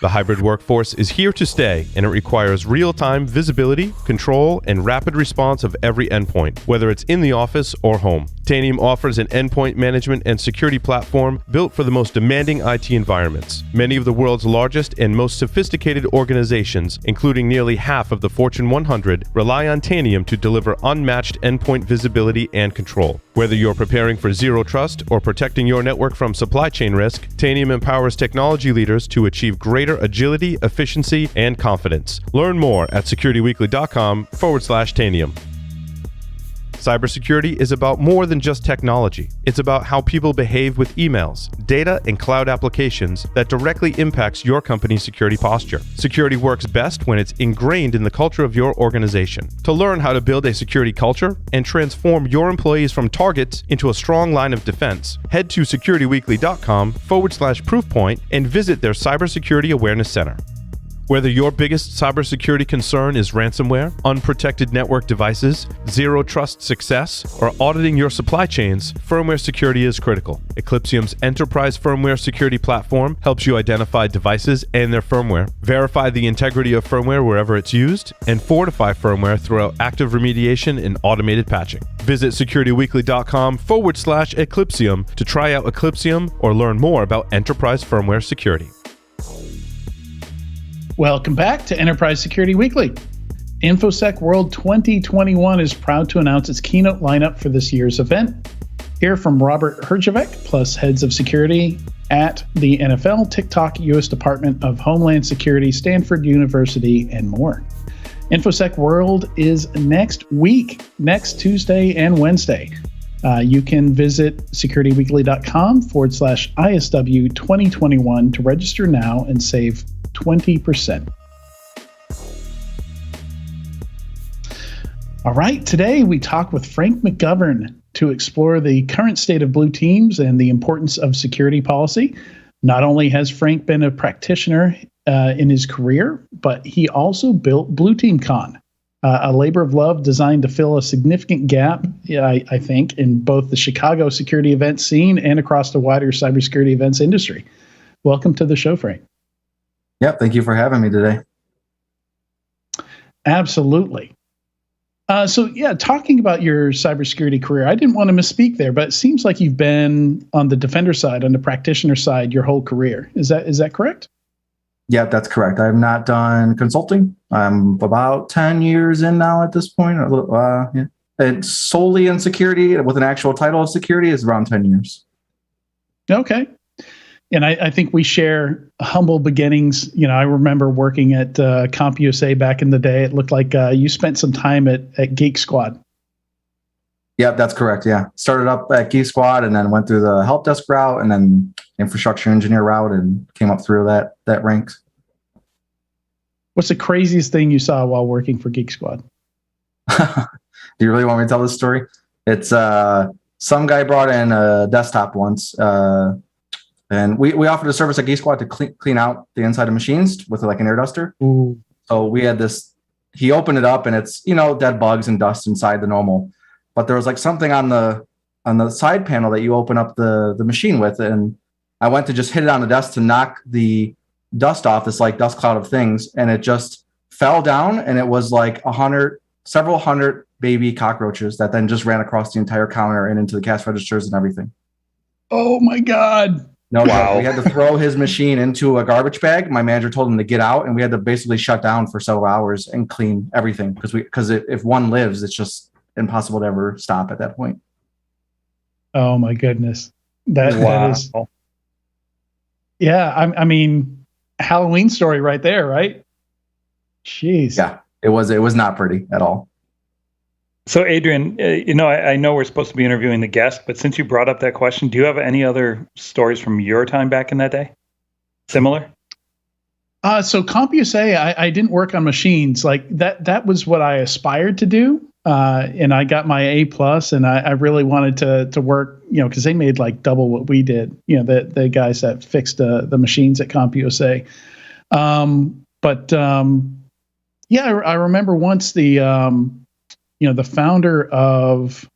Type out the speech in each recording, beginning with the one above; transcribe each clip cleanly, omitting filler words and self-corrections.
The hybrid workforce is here to stay, and it requires real-time visibility, control, and rapid response of every endpoint, whether it's in the office or home. Tanium offers an endpoint management and security platform built for the most demanding IT environments. Many of the world's largest and most sophisticated organizations, including nearly half of the Fortune 100, rely on Tanium to deliver unmatched endpoint visibility and control. Whether you're preparing for zero trust or protecting your network from supply chain risk, Tanium empowers technology leaders to achieve greater agility, efficiency, and confidence. Learn more at securityweekly.com/Tanium. Cybersecurity is about more than just technology. It's about how people behave with emails, data, and cloud applications that directly impacts your company's security posture. Security works best when it's ingrained in the culture of your organization. To learn how to build a security culture and transform your employees from targets into a strong line of defense, head to securityweekly.com/proofpoint and visit their Cybersecurity Awareness Center. Whether your biggest cybersecurity concern is ransomware, unprotected network devices, zero trust success, or auditing your supply chains, firmware security is critical. Eclipsium's enterprise firmware security platform helps you identify devices and their firmware, verify the integrity of firmware wherever it's used, and fortify firmware throughout active remediation and automated patching. Visit securityweekly.com/Eclipsium to try out Eclipsium or learn more about enterprise firmware security. Welcome back to Enterprise Security Weekly. InfoSec World 2021 is proud to announce its keynote lineup for this year's event. Hear from Robert Herjavec, plus heads of security at the NFL, TikTok, U.S. Department of Homeland Security, Stanford University, and more. InfoSec World is next week, next Tuesday and Wednesday. You can visit securityweekly.com/ISW 2021 to register now and save 20%. All right, today we talk with Frank McGovern to explore the current state of blue teams and the importance of security policy. Not only has Frank been a practitioner in his career, but he also built Blue Team Con, a labor of love designed to fill a significant gap, I think, in both the Chicago security event scene and across the wider cybersecurity events industry. Welcome to the show, Frank. Yeah, thank you for having me today. Absolutely. Talking about your cybersecurity career, I didn't want to misspeak there, but it seems like you've been on the defender side, on the practitioner side, your whole career. Is that correct? Yeah, that's correct. I've not done consulting. I'm about 10 years in now at this point. Yeah. It's solely in security with an actual title of security is around 10 years. Okay. And I think we share humble beginnings. You know, I remember working at CompUSA back in the day. It looked like you spent some time at Geek Squad. Yeah, that's correct. Yeah. Started up at Geek Squad and then went through the help desk route and then infrastructure engineer route and came up through that ranks. What's the craziest thing you saw while working for Geek Squad? Do you really want me to tell this story? It's some guy brought in a desktop once. And we offered a service at Geek Squad to clean out the inside of machines with like an air duster. Ooh. So we had this, he opened it up and it's, dead bugs and dust inside the normal. But there was like something on the side panel that you open up the machine with. And I went to just hit it on the desk to knock the dust off, this like dust cloud of things. And it just fell down and it was like several hundred baby cockroaches that then just ran across the entire counter and into the cash registers and everything. Oh my God. No, wow. We had to throw his machine into a garbage bag. My manager told him to get out, and we had to basically shut down for several hours and clean everything because if one lives, it's just impossible to ever stop at that point. Oh my goodness, that is. Yeah, I mean, Halloween story right there, right? Jeez. Yeah, it was not pretty at all. So, Adrian, I know we're supposed to be interviewing the guest, but since you brought up that question, do you have any other stories from your time back in that day? Similar? So CompUSA, I didn't work on machines like that. That was what I aspired to do. And I got my A+, and I really wanted to work, because they made like double what we did, the guys that fixed the machines at CompUSA. I remember once the founder of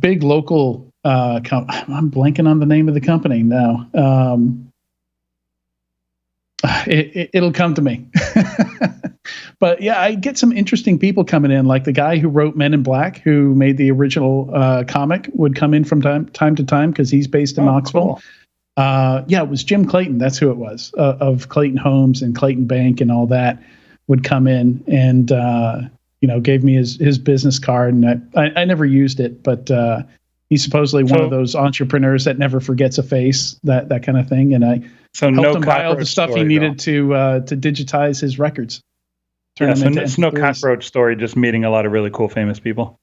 big local I'm blanking on the name of the company now. It'll come to me. But yeah, I get some interesting people coming in, like the guy who wrote Men in Black, who made the original comic, would come in from time to time because he's based in Knoxville. Cool. Yeah, it was Jim Clayton. That's who it was, of Clayton Homes and Clayton Bank and all that, would come in and gave me his business card, and I never used it, but he's supposedly one of those entrepreneurs that never forgets a face, that kind of thing. And I helped him buy all the stuff he needed to digitize his records. Yeah, so it's no cockroach story, just meeting a lot of really cool, famous people.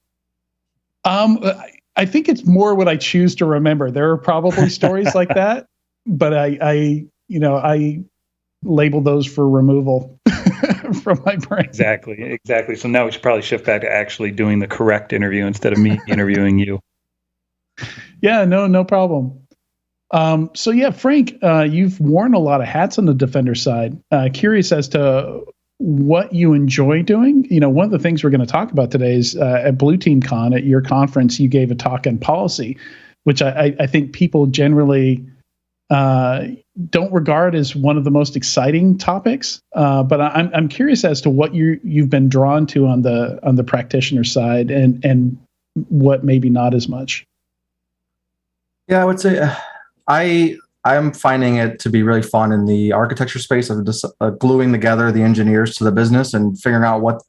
I think it's more what I choose to remember. There are probably stories like that, but I label those for removal from my brain. Exactly. So now we should probably shift back to actually doing the correct interview instead of me interviewing you. Yeah, no problem. So yeah, Frank, you've worn a lot of hats on the Defender side. Curious as to what you enjoy doing. One of the things we're going to talk about today is at Blue Team Con, at your conference, you gave a talk on policy, which I think people generally don't regard as one of the most exciting topics. But I'm curious as to what you've been drawn to on the practitioner side, and what maybe not as much. Yeah, I would say I'm finding it to be really fun in the architecture space of just gluing together the engineers to the business and figuring out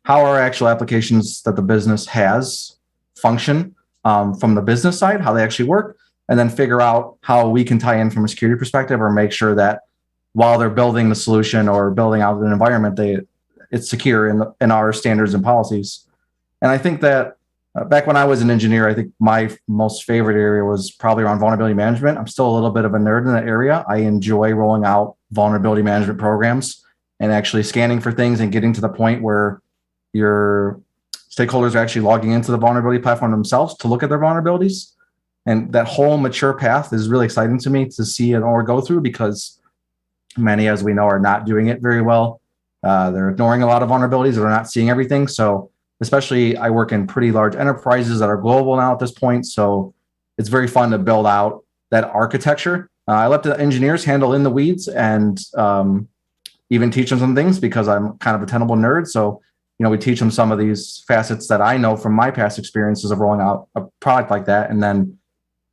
how our actual applications that the business has function from the business side, how they actually work, and then figure out how we can tie in from a security perspective, or make sure that while they're building the solution or building out an environment, it's secure in our standards and policies. And I think that back when I was an engineer, I think my most favorite area was probably around vulnerability management. I'm still a little bit of a nerd in that area. I enjoy rolling out vulnerability management programs and actually scanning for things and getting to the point where your stakeholders are actually logging into the vulnerability platform themselves to look at their vulnerabilities. And that whole mature path is really exciting to me to see it or go through, because many, as we know, are not doing it very well. They're ignoring a lot of vulnerabilities. They're not seeing everything. So especially, I work in pretty large enterprises that are global now at this point. So it's very fun to build out that architecture. I let the engineers handle in the weeds and even teach them some things, because I'm kind of a tenable nerd. So, we teach them some of these facets that I know from my past experiences of rolling out a product like that, and then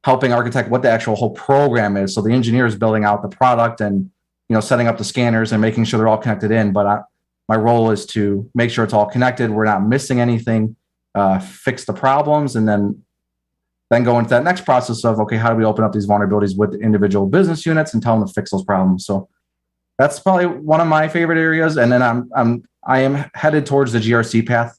helping architect what the actual whole program is. So the engineer is building out the product and, setting up the scanners and making sure they're all connected in. But my role is to make sure it's all connected, we're not missing anything, fix the problems, and then go into that next process of, okay, how do we open up these vulnerabilities with individual business units and tell them to fix those problems? So that's probably one of my favorite areas. And then I am headed towards the GRC path.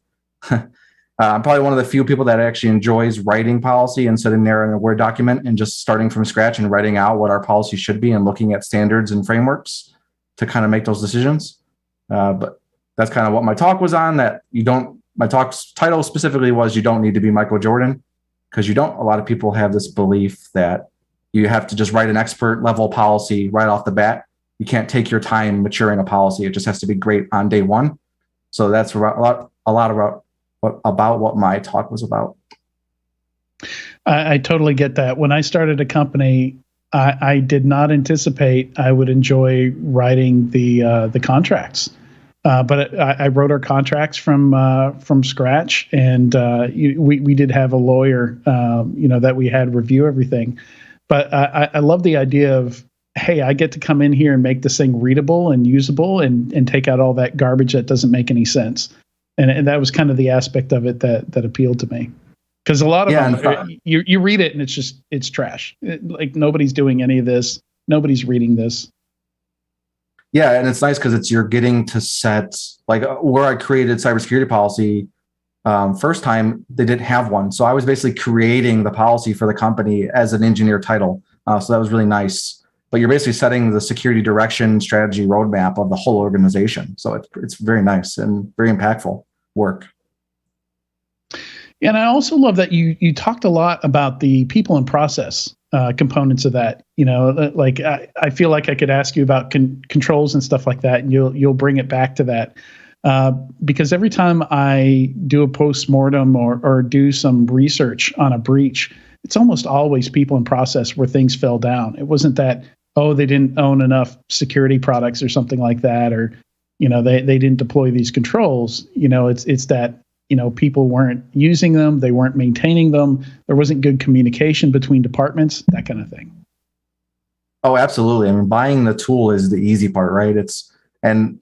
I'm probably one of the few people that actually enjoys writing policy and sitting there in a Word document and just starting from scratch and writing out what our policy should be and looking at standards and frameworks to kind of make those decisions. But that's kind of what my talk was on. My talk's title specifically was, you don't need to be Michael Jordan, because a lot of people have this belief that you have to just write an expert level policy right off the bat. You can't take your time maturing a policy. It just has to be great on day one. So that's a lot about what my talk was about. I totally get that. When I started a company, I did not anticipate I would enjoy writing the contracts. But I wrote our contracts from scratch, and we did have a lawyer, that we had review everything. But I love the idea of, hey, I get to come in here and make this thing readable and usable, and take out all that garbage that doesn't make any sense. And that was kind of the aspect of it that appealed to me. Because a lot of them, you read it and it's trash. Like, nobody's doing any of this. Nobody's reading this. Yeah, and it's nice because you're getting to set, like where I created cybersecurity policy first time, they didn't have one. So I was basically creating the policy for the company as an engineer title. So that was really nice. But you're basically setting the security direction, strategy, roadmap of the whole organization. So it's very nice and very impactful work. And I also love that you talked a lot about the people and process components of that. Like I feel like I could ask you about controls and stuff like that, and you'll bring it back to that. Because every time I do a postmortem or do some research on a breach, it's almost always people in process where things fell down. It wasn't that, oh, they didn't own enough security products or something like that, or, they didn't deploy these controls. It's that, people weren't using them, they weren't maintaining them, there wasn't good communication between departments, that kind of thing. Oh, absolutely. I mean, buying the tool is the easy part, right? And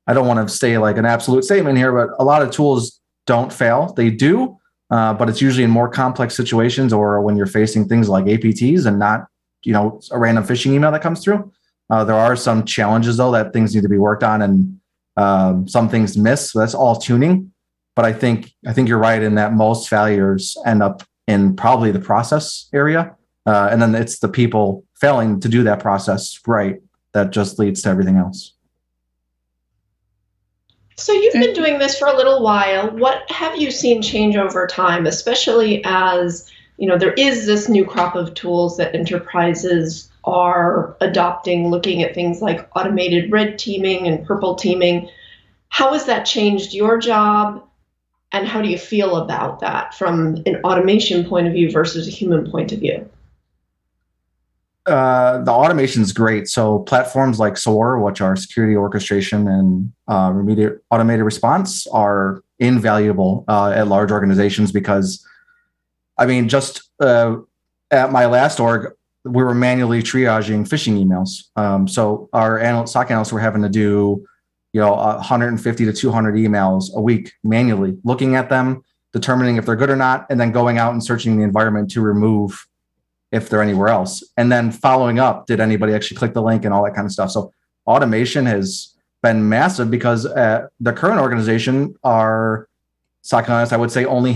I don't want to say like an absolute statement here, but a lot of tools don't fail. They do, but it's usually in more complex situations or when you're facing things like APTs and not, a random phishing email that comes through. There are some challenges though that things need to be worked on, and some things miss. So that's all tuning. But I think you're right in that most failures end up in probably the process area. And then it's the people failing to do that process right that just leads to everything else. So you've been doing this for a little while. What have you seen change over time, especially as, there is this new crop of tools that enterprises are adopting, looking at things like automated red teaming and purple teaming. How has that changed your job? And how do you feel about that from an automation point of view versus a human point of view? The automation is great. So platforms like SOAR, which are security orchestration and automated response, are invaluable at large organizations because, just at my last org, we were manually triaging phishing emails. So our SOC analysts were having to do, 150 to 200 emails a week manually, looking at them, determining if they're good or not, and then going out and searching the environment to remove if they're anywhere else. And then following up, did anybody actually click the link and all that kind of stuff. So automation has been massive because the current organization, our SOC analysts, I would say, only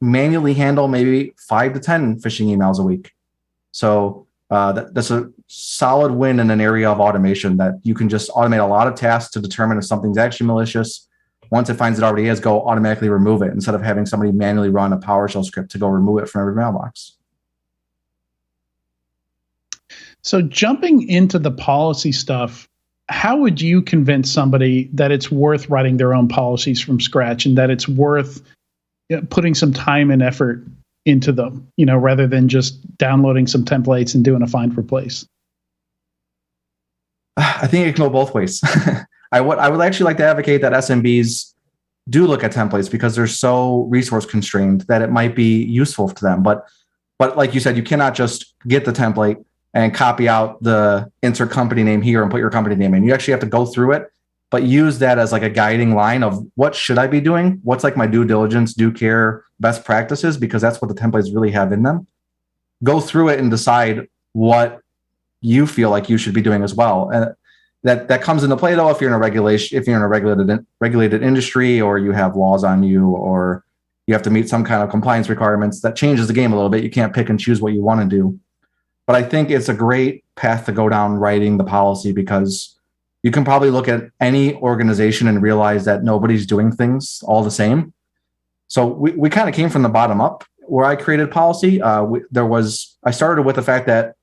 manually handle maybe 5 to 10 phishing emails a week. So that's a solid win in an area of automation that you can just automate a lot of tasks to determine if something's actually malicious. Once it finds it already is, go automatically remove it instead of having somebody manually run a PowerShell script to go remove it from every mailbox. So jumping into the policy stuff, how would you convince somebody that it's worth writing their own policies from scratch and that it's worth putting some time and effort into them, rather than just downloading some templates and doing a find replace? I think it can go both ways. I would actually like to advocate that SMBs do look at templates because they're so resource constrained that it might be useful to them. But like you said, you cannot just get the template and copy out the insert company name here and put your company name in. You actually have to go through it, but use that as like a guiding line of what should I be doing? What's like my due diligence, due care, best practices, because that's what the templates really have in them. Go through it and decide what you feel like you should be doing as well. And that comes into play though if you're in a regulated industry, or you have laws on you, or you have to meet some kind of compliance requirements. That changes the game a little bit. You can't pick and choose what you want to do. But I think it's a great path to go down writing the policy, because you can probably look at any organization and realize that nobody's doing things all the same. So we kind of came from the bottom up where I created policy. I started with the fact that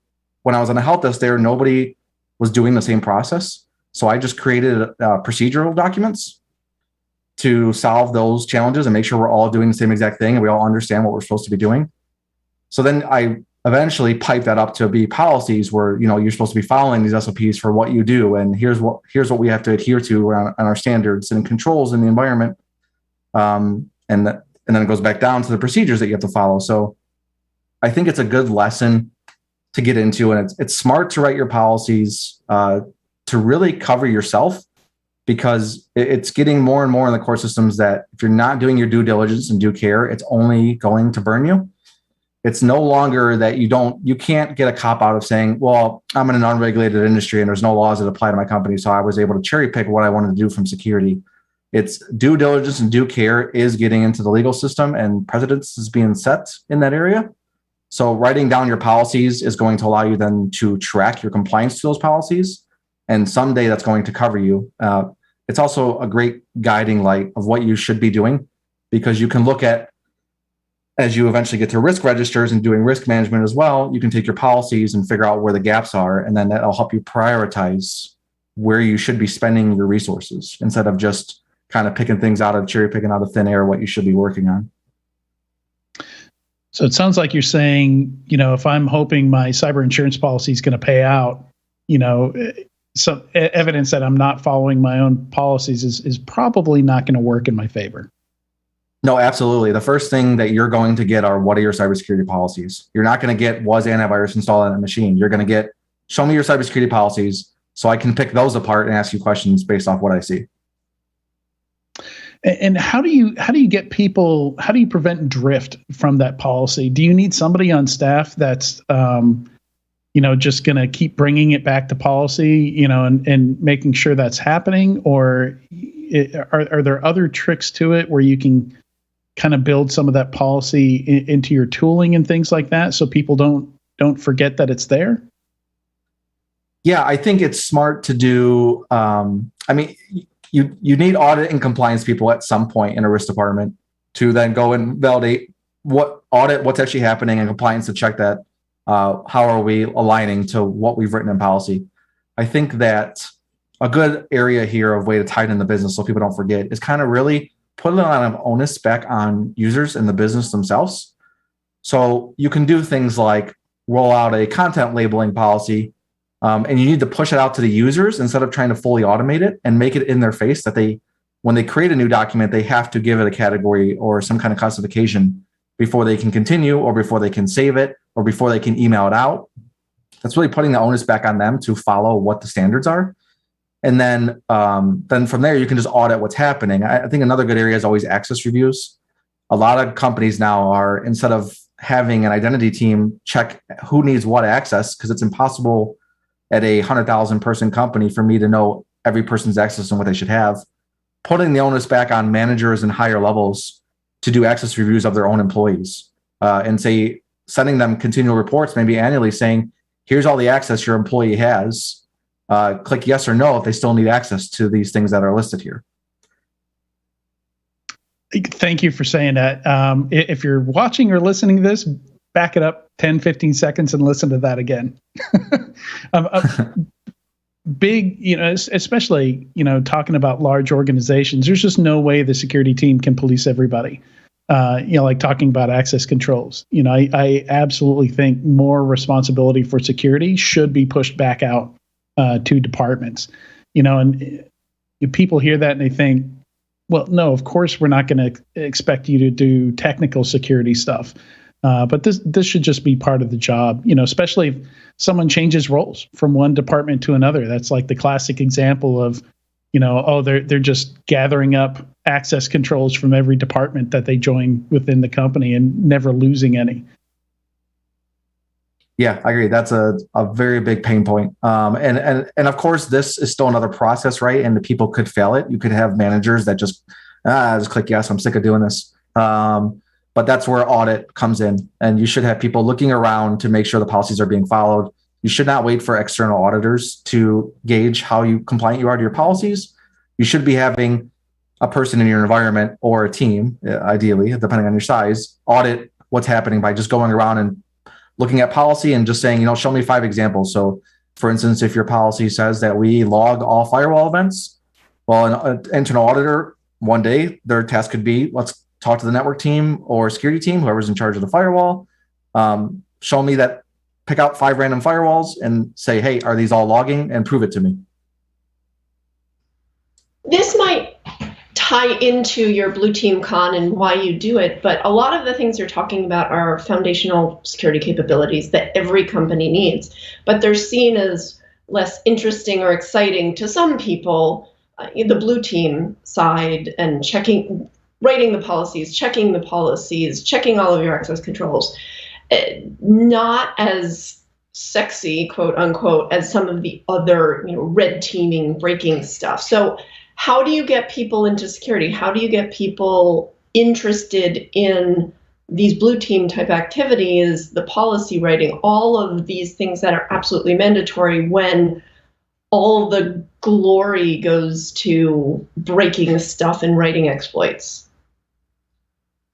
when I was on the help desk there, nobody was doing the same process. So I just created procedural documents to solve those challenges and make sure we're all doing the same exact thing and we all understand what we're supposed to be doing. So then I eventually pipe that up to be policies where, you're supposed to be following these SOPs for what you do. And here's what we have to adhere to on our standards and controls in the environment. And then it goes back down to the procedures that you have to follow. So I think it's a good lesson to get into, and it's smart to write your policies to really cover yourself, because it's getting more and more in the core systems that if you're not doing your due diligence and due care, it's only going to burn you. It's no longer that you can't get a cop out of saying, well, I'm in an unregulated industry and there's no laws that apply to my company, so I was able to cherry pick what I wanted to do from security. It's due diligence and due care is getting into the legal system, and precedence is being set in that area. So writing down your policies is going to allow you then to track your compliance to those policies. And someday that's going to cover you. It's also a great guiding light of what you should be doing, because you can look at, as you eventually get to risk registers and doing risk management as well, you can take your policies and figure out where the gaps are. And then that'll help you prioritize where you should be spending your resources instead of just kind of cherry picking out of thin air what you should be working on. So it sounds like you're saying, if I'm hoping my cyber insurance policy is going to pay out, some evidence that I'm not following my own policies is probably not going to work in my favor. No, absolutely. The first thing that you're going to get are, what are your cybersecurity policies? You're not going to get, was antivirus installed on a machine? You're going to get, show me your cybersecurity policies so I can pick those apart and ask you questions based off what I see. And how do you get people? How do you prevent drift from that policy? Do you need somebody on staff that's just going to keep bringing it back to policy, and making sure that's happening, or are there other tricks to it where you can kind of build some of that policy into your tooling and things like that, so people don't forget that it's there? Yeah, I think it's smart to do. You need audit and compliance people at some point in a risk department to then go and validate what's actually happening, and compliance to check that. How are we aligning to what we've written in policy? I think that a good area here of way to tie it in the business so people don't forget is kind of really put a lot of onus back on users and the business themselves. So you can do things like roll out a content labeling policy, and you need to push it out to the users instead of trying to fully automate it and make it in their face that when they create a new document, they have to give it a category or some kind of classification before they can continue, or before they can save it, or before they can email it out. That's really putting the onus back on them to follow what the standards are. And then from there, you can just audit what's happening. I think another good area is always access reviews. A lot of companies now are, instead of having an identity team check who needs what access, because it's impossible at a 100,000 person company for me to know every person's access and what they should have, putting the onus back on managers and higher levels to do access reviews of their own employees, and sending them continual reports, maybe annually, saying, here's all the access your employee has. Click yes or no if they still need access to these things that are listed here. Thank you for saying that. If you're watching or listening to this, back it up 10, 15 seconds and listen to that again. Big, especially, talking about large organizations, there's just no way the security team can police everybody. Like talking about access controls. I absolutely think more responsibility for security should be pushed back out to departments. And people hear that and they think, well, no, of course we're not going to expect you to do technical security stuff. But this should just be part of the job, especially if someone changes roles from one department to another. That's like the classic example of, they're just gathering up access controls from every department that they join within the company and never losing any. Yeah, I agree. That's a very big pain point. And of course, this is still another process, right? And the people could fail it. You could have managers that just click yes, I'm sick of doing this. But that's where audit comes in. And you should have people looking around to make sure the policies are being followed. You should not wait for external auditors to gauge how compliant you are to your policies. You should be having a person in your environment, or a team, ideally, depending on your size, audit what's happening by just going around and looking at policy and just saying, show me 5 examples. So for instance, if your policy says that we log all firewall events, well, an internal auditor, one day, their task could be, let's talk to the network team or security team, whoever's in charge of the firewall. Show me that, pick out 5 random firewalls and say, hey, are these all logging, and prove it to me. This might tie into your Blue Team Con and why you do it, but a lot of the things you're talking about are foundational security capabilities that every company needs, but they're seen as less interesting or exciting to some people in the Blue Team side, and writing the policies, checking all of your access controls, not as sexy, quote unquote, as some of the other, red teaming, breaking stuff. So how do you get people into security? How do you get people interested in these Blue Team type activities, the policy writing, all of these things that are absolutely mandatory, when all the glory goes to breaking stuff and writing exploits?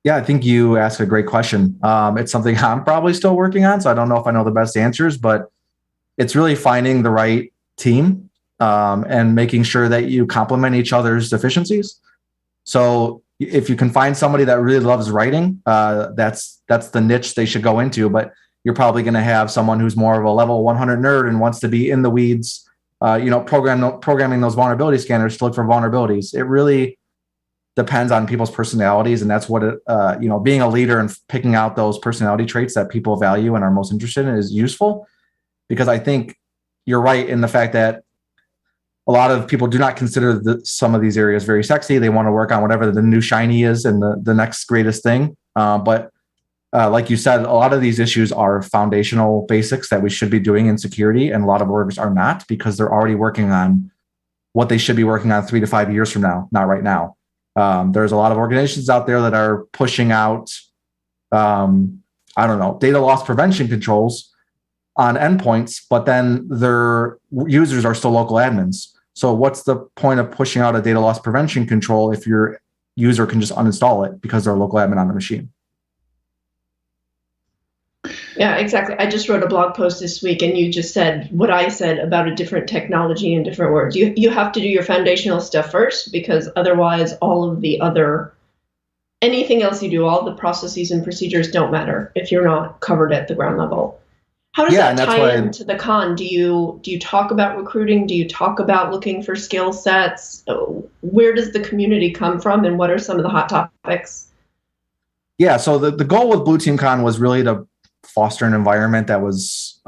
Yeah, I think you asked a great question. It's something I'm probably still working on, so I don't know if I know the best answers, but it's really finding the right team and making sure that you complement each other's deficiencies. So if you can find somebody that really loves writing, that's the niche they should go into. But you're probably going to have someone who's more of a level 100 nerd and wants to be in the weeds, programming those vulnerability scanners to look for vulnerabilities. It really depends on people's personalities, and that's what being a leader and picking out those personality traits that people value and are most interested in is useful. Because I think you're right in the fact that a lot of people do not consider some of these areas very sexy. They want to work on whatever the new shiny is and the next greatest thing. But like you said, a lot of these issues are foundational basics that we should be doing in security, and a lot of orgs are not, because they're already working on what they should be working on 3 to 5 years from now, not right now. There's a lot of organizations out there that are pushing out, data loss prevention controls on endpoints, but then their users are still local admins. So what's the point of pushing out a data loss prevention control if your user can just uninstall it because they're a local admin on the machine? Yeah, exactly. I just wrote a blog post this week, and you just said what I said about a different technology in different words. You have to do your foundational stuff first, because otherwise all of the anything else you do, all the processes and procedures don't matter if you're not covered at the ground level. How does that tie into the con? Do you talk about recruiting? Do you talk about looking for skill sets? Where does the community come from, and what are some of the hot topics? Yeah, so the goal with Blue Team Con was really to foster an environment that was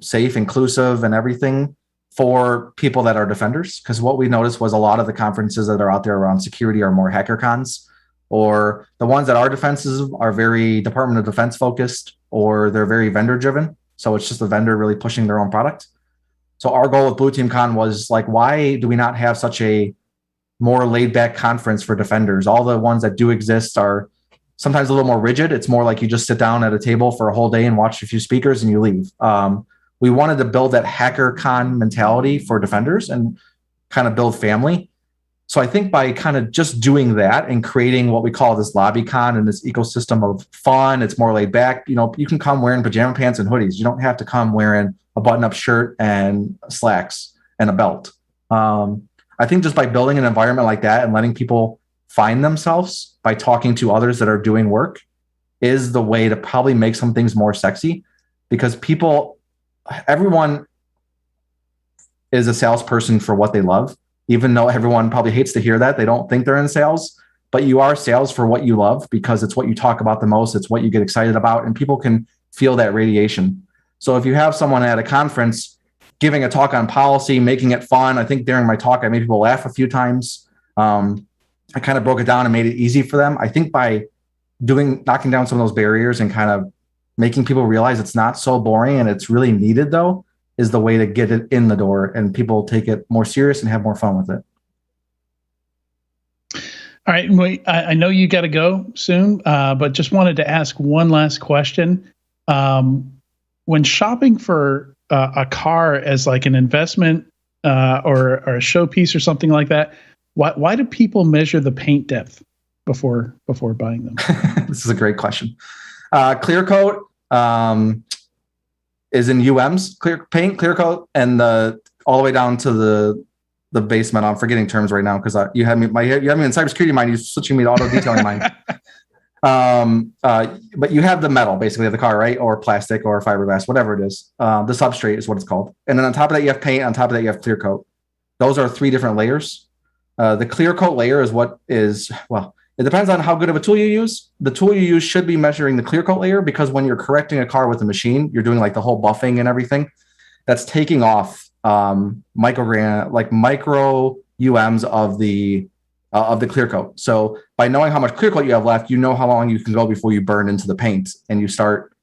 safe, inclusive, and everything for people that are defenders. Because what we noticed was a lot of the conferences that are out there around security are more hacker cons, or the ones that are defensive are very Department of Defense focused, or they're very vendor driven. So it's just the vendor really pushing their own product. So our goal with Blue Team Con was like, why do we not have such a more laid back conference for defenders? All the ones that do exist are sometimes a little more rigid. It's more like you just sit down at a table for a whole day and watch a few speakers and you leave. We wanted to build that hacker con mentality for defenders and kind of build family. So I think by kind of just doing that and creating what we call this lobby con and this ecosystem of fun, it's more laid back. You can come wearing pajama pants and hoodies. You don't have to come wearing a button-up shirt and slacks and a belt. I think just by building an environment like that and letting people find themselves by talking to others that are doing work is the way to probably make some things more sexy, because everyone is a salesperson for what they love. Even though everyone probably hates to hear that, they don't think they're in sales, but you are sales for what you love, because it's what you talk about the most. It's what you get excited about, and people can feel that radiation. So if you have someone at a conference giving a talk on policy, making it fun, I think during my talk, I made people laugh a few times. I kind of broke it down and made it easy for them. I think by knocking down some of those barriers and kind of making people realize it's not so boring and it's really needed, though, is the way to get it in the door, and people take it more serious and have more fun with it. All right. I know you got to go soon, but just wanted to ask one last question. When shopping for a car as like an investment or a showpiece or something like that, why do people measure the paint depth before buying them? This is a great question. Clear coat is in UMs, clear coat, and all the way down to the basement. I'm forgetting terms right now because you have me in cybersecurity mind. You're switching me to auto detailing mind. But you have the metal basically of the car, right? Or plastic or fiberglass, whatever it is. The substrate is what it's called. And then on top of that, you have paint. On top of that, you have clear coat. Those are 3 different layers. The clear coat layer is it depends on how good of a tool you use. The tool you use should be measuring the clear coat layer, because when you're correcting a car with a machine, you're doing like the whole buffing and everything. That's taking off micro UMs of the clear coat. So by knowing how much clear coat you have left, you know how long you can go before you burn into the paint. And you start,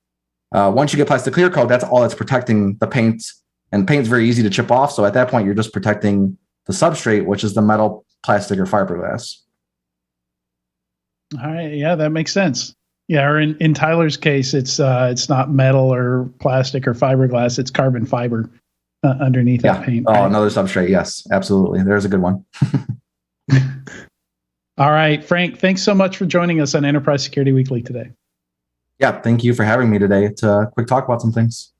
once you get past the clear coat, that's all that's protecting the paint. And paint's very easy to chip off. So at that point, you're just protecting the substrate, which is the metal, plastic, or fiberglass. All right. Yeah, that makes sense. Yeah. Or in Tyler's case, it's not metal or plastic or fiberglass. It's carbon fiber underneath that paint. Oh, right? Another substrate. Yes, absolutely. There's a good one. All right, Frank, thanks so much for joining us on Enterprise Security Weekly today. Yeah. Thank you for having me today to quick talk about some things.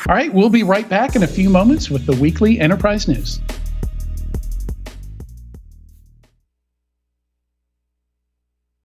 All right. We'll be right back in a few moments with the weekly Enterprise News.